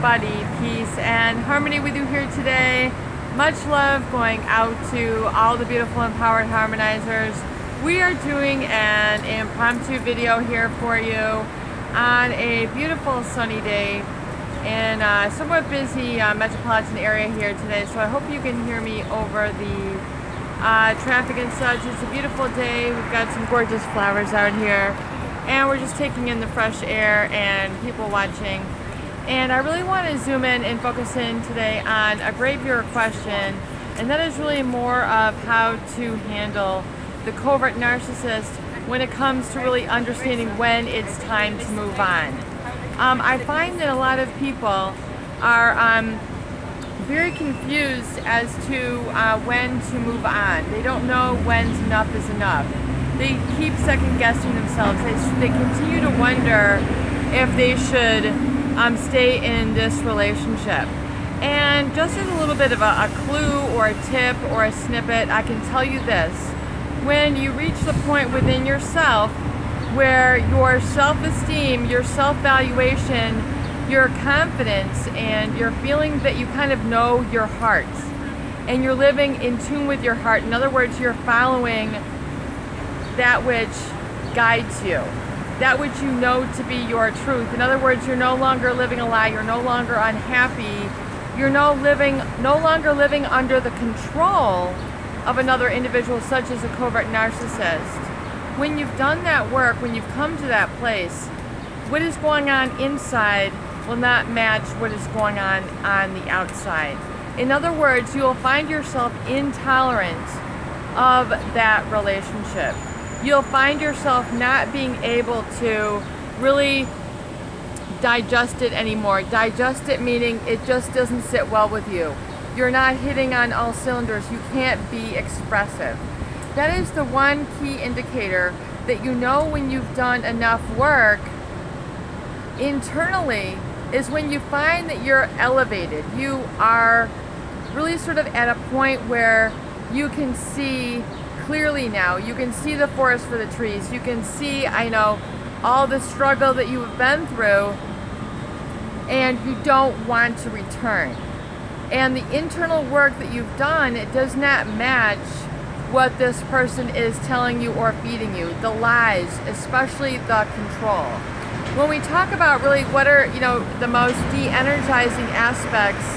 everybody. Peace and harmony with you here today. Much love going out to all the beautiful empowered harmonizers. We are doing an impromptu video here for you on a beautiful sunny day in a somewhat busy metropolitan area here today. So I hope you can hear me over the traffic and such. It's a beautiful day. We've got some gorgeous flowers out here. And we're just taking in the fresh air and people watching. And I really want to zoom in and focus in today on a great viewer question, and that is really more of how to handle the covert narcissist when it comes to really understanding when it's time to move on. I find that a lot of people are very confused as to when to move on. They don't know when's enough is enough. They keep second guessing themselves. They continue to wonder if they should stay in this relationship. And just as a little bit of a clue or a tip or a snippet, I can tell you this. When you reach the point within yourself where your self-esteem, your self-valuation, your confidence, and you're feeling that you kind of know your heart and you're living in tune with your heart. In other words, you're following that which guides you, that which you know to be your truth. In other words, you're no longer living a lie, you're no longer unhappy, you're no longer living under the control of another individual such as a covert narcissist. When you've done that work, when you've come to that place, what is going on inside will not match what is going on the outside. In other words, you will find yourself intolerant of that relationship. You'll find yourself not being able to really digest it anymore. Digest it meaning it just doesn't sit well with you. You're not hitting on all cylinders. You can't be expressive. That is the one key indicator that you know when you've done enough work internally, is when you find that you're elevated. You are really sort of at a point where you can see clearly now. You can see the forest for the trees. You can see, all the struggle that you've been through, and you don't want to return. And the internal work that you've done, it does not match what this person is telling you or feeding you. The lies, especially the control. When we talk about really what are, the most de-energizing aspects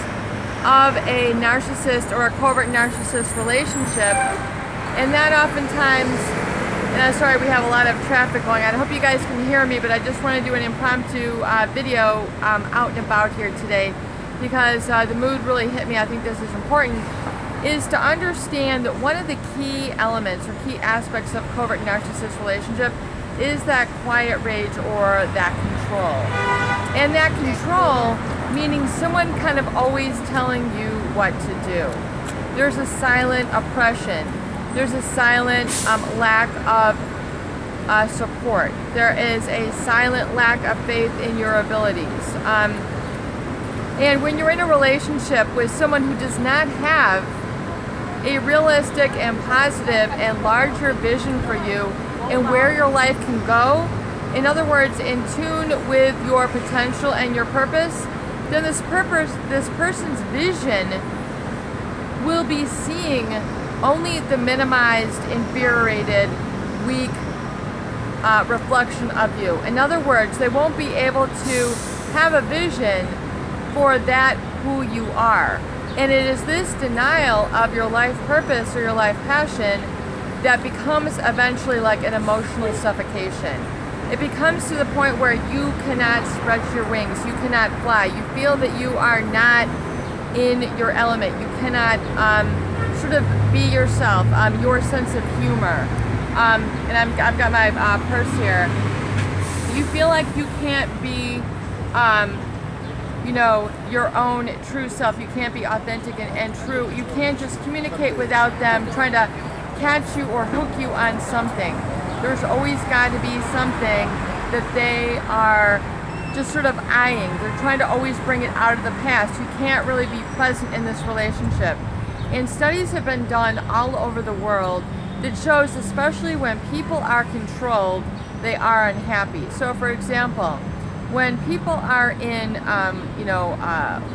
of a narcissist or a covert narcissist relationship, and that oftentimes, and I'm sorry we have a lot of traffic going on. I hope you guys can hear me, but I just want to do an impromptu video out and about here today because the mood really hit me. I think this is important, is to understand that one of the key elements or key aspects of covert narcissist relationship is that quiet rage or that control. And that control meaning someone kind of always telling you what to do. There's a silent oppression. There's a silent lack of support. There is a silent lack of faith in your abilities. And when you're in a relationship with someone who does not have a realistic and positive and larger vision for you and where your life can go, in other words, in tune with your potential and your purpose, then this person's vision will be seeing only the minimized, infuriated, weak reflection of you. In other words, they won't be able to have a vision for that who you are. And it is this denial of your life purpose or your life passion that becomes eventually like an emotional suffocation. It becomes to the point where you cannot stretch your wings, you cannot fly, you feel that you are not in your element, you cannot sort of be yourself, your sense of humor. And I've got my purse here. You feel like you can't be, your own true self. You can't be authentic and true. You can't just communicate without them trying to catch you or hook you on something. There's always got to be something that they are just sort of eyeing. They're trying to always bring it out of the past. You can't really be present in this relationship. And studies have been done all over the world that shows, especially when people are controlled, they are unhappy. So for example, When people are in,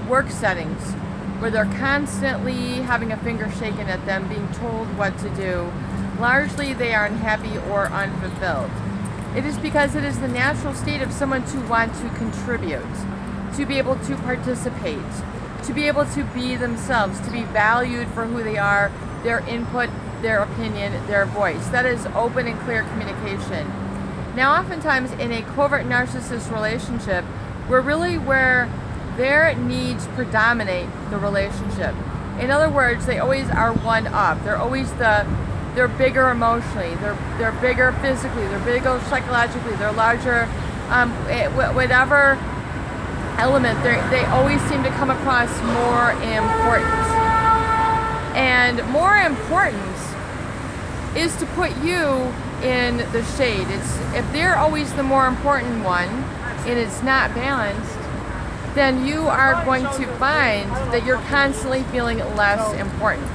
work settings where they're constantly having a finger shaken at them, being told what to do, largely they are unhappy or unfulfilled. It is because it is the natural state of someone to want to contribute, to be able to participate, to be able to be themselves, to be valued for who they are, their input, their opinion, their voice. That is open and clear communication. Now, oftentimes in a covert narcissist relationship, where their needs predominate the relationship. In other words, they always are one up. They're bigger emotionally, they're bigger physically, they're bigger psychologically, they're larger, whatever element, they always seem to come across more important. And more important is to put you in the shade. If they're always the more important one and it's not balanced, then you are going to find that you're constantly feeling less important.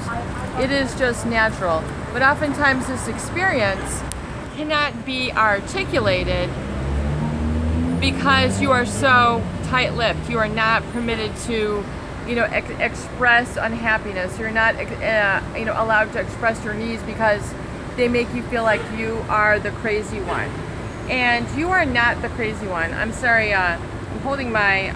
It is just natural. But oftentimes this experience cannot be articulated because you are so tight-lipped. You are not permitted to, express unhappiness. You're not, allowed to express your needs because they make you feel like you are the crazy one. And you are not the crazy one. I'm sorry, I'm holding my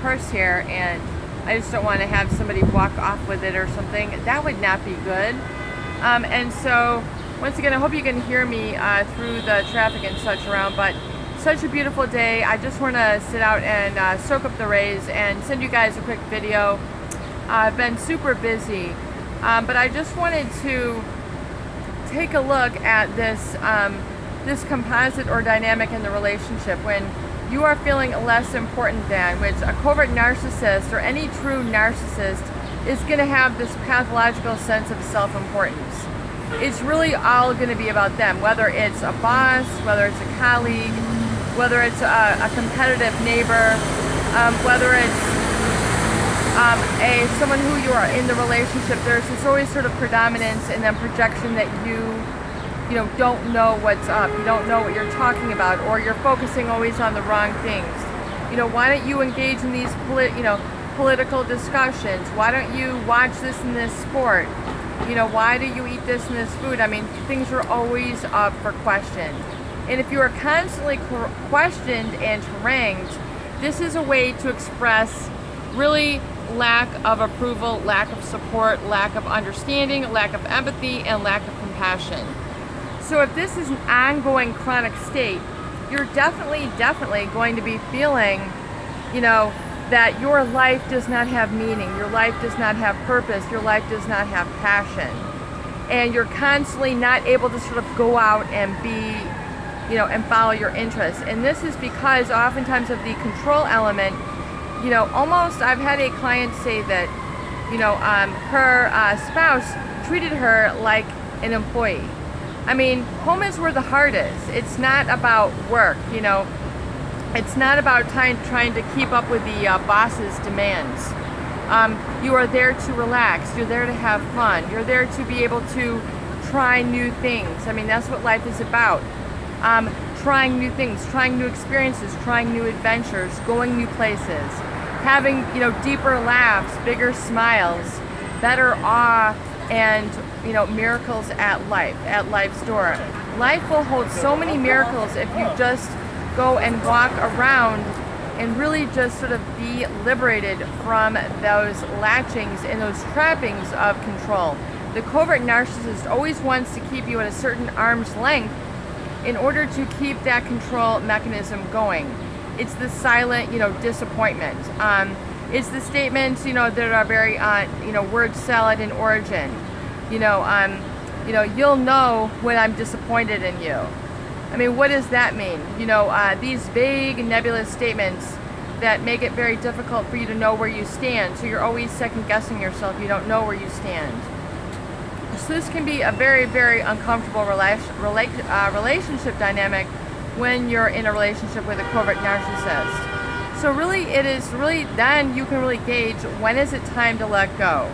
purse here, and I just don't want to have somebody walk off with it or something. That would not be good. And so, once again, I hope you can hear me through the traffic and such around, but such a beautiful day. I just want to sit out and soak up the rays and send you guys a quick video. I've been super busy, but I just wanted to take a look at this composite or dynamic in the relationship when you are feeling less important than, which a covert narcissist or any true narcissist is going to have this pathological sense of self-importance. It's really all going to be about them, whether it's a boss, whether it's a colleague, whether it's a competitive neighbor, whether it's someone who you are in the relationship. There's this always sort of predominance and then projection that you don't know what's up, you don't know what you're talking about, or you're focusing always on the wrong things. Why don't you engage in these political discussions? Why don't you watch this and this sport? Why do you eat this and this food? I mean, things are always up for question. And if you are constantly questioned and harangued, this is a way to express really lack of approval, lack of support, lack of understanding, lack of empathy, and lack of compassion. So if this is an ongoing chronic state, you're definitely going to be feeling, that your life does not have meaning, your life does not have purpose, your life does not have passion. And you're constantly not able to sort of go out and be, and follow your interests. And this is because oftentimes of the control element, almost I've had a client say that, her spouse treated her like an employee. I mean, home is where the heart is. It's not about work, It's not about trying to keep up with the boss's demands. You are there to relax. You're there to have fun. You're there to be able to try new things. I mean, that's what life is about. Trying new things, trying new experiences, trying new adventures, going new places, having, deeper laughs, bigger smiles, better awe, and, miracles at life's door. Life will hold so many miracles if you just go and walk around and really just sort of be liberated from those latchings and those trappings of control. The covert narcissist always wants to keep you at a certain arm's length in order to keep that control mechanism going. It's the silent, disappointment. It's the statements, that are very, word salad in origin. You'll know when I'm disappointed in you. I mean, what does that mean? These vague, nebulous statements that make it very difficult for you to know where you stand. So you're always second-guessing yourself. You don't know where you stand. So this can be a very, very uncomfortable relationship dynamic when you're in a relationship with a covert narcissist. So really, then you can really gauge when is it time to let go.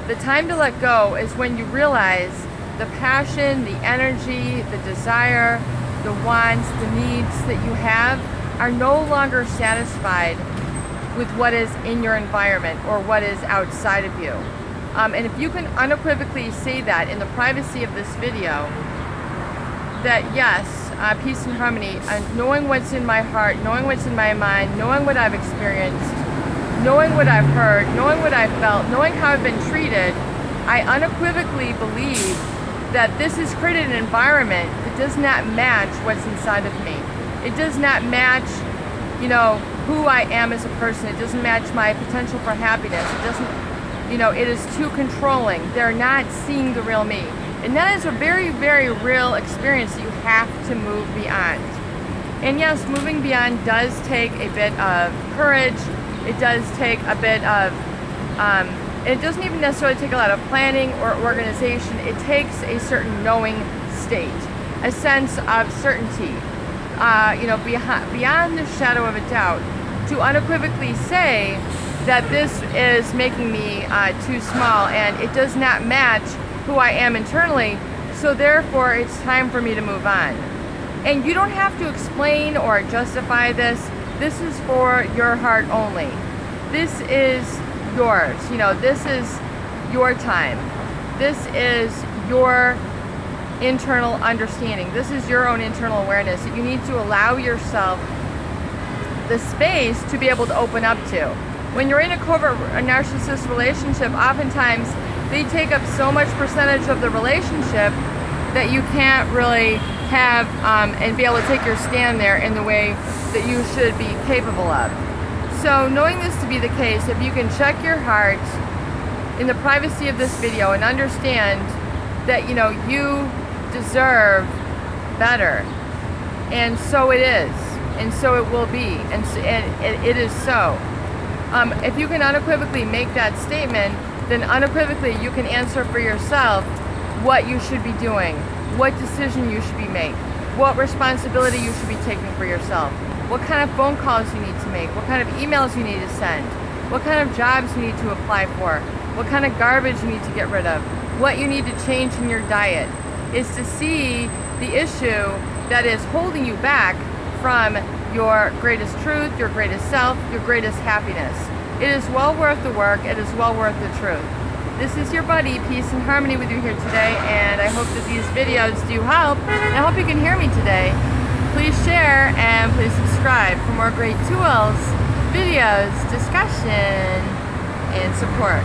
The time to let go is when you realize the passion, the energy, the desire, the wants, the needs that you have are no longer satisfied with what is in your environment or what is outside of you. And if you can unequivocally say that in the privacy of this video, that yes, peace and harmony, knowing what's in my heart, knowing what's in my mind, knowing what I've experienced, knowing what I've heard, knowing what I've felt, knowing how I've been treated, I unequivocally believe that this has created an environment that does not match what's inside of me. It does not match, you know, who I am as a person. It doesn't match my potential for happiness. It doesn't, you know, it is too controlling. They're not seeing the real me. And that is a very, very real experience that you have to move beyond. And yes, moving beyond does take a bit of courage. It does take a bit of, it doesn't even necessarily take a lot of planning or organization. It takes a certain knowing state, a sense of certainty, you know, beyond the shadow of a doubt, to unequivocally say that this is making me too small and it does not match who I am internally, so therefore it's time for me to move on. And you don't have to explain or justify this. This is for your heart only. This is yours. You know, this is your time. This is your internal understanding. This is your own internal awareness that you need to allow yourself the space to be able to open up to. When you're in a covert narcissist relationship, oftentimes they take up so much percentage of the relationship that you can't really have and be able to take your stand there in the way that you should be capable of. So knowing this to be the case, if you can check your heart in the privacy of this video and understand that, you know, you deserve better, and so it is, and so it will be, and it is so. If you can unequivocally make that statement, then unequivocally you can answer for yourself what you should be doing, what decision you should be making, what responsibility you should be taking for yourself, what kind of phone calls you need to make, what kind of emails you need to send, what kind of jobs you need to apply for, what kind of garbage you need to get rid of, what you need to change in your diet, is to see the issue that is holding you back from your greatest truth, your greatest self, your greatest happiness. It is well worth the work. It is well worth the truth. This is your buddy, Peace and Harmony, with you here today, and I hope that these videos do help, and I hope you can hear me today. Please share and please subscribe for more great tools, videos, discussion, and support.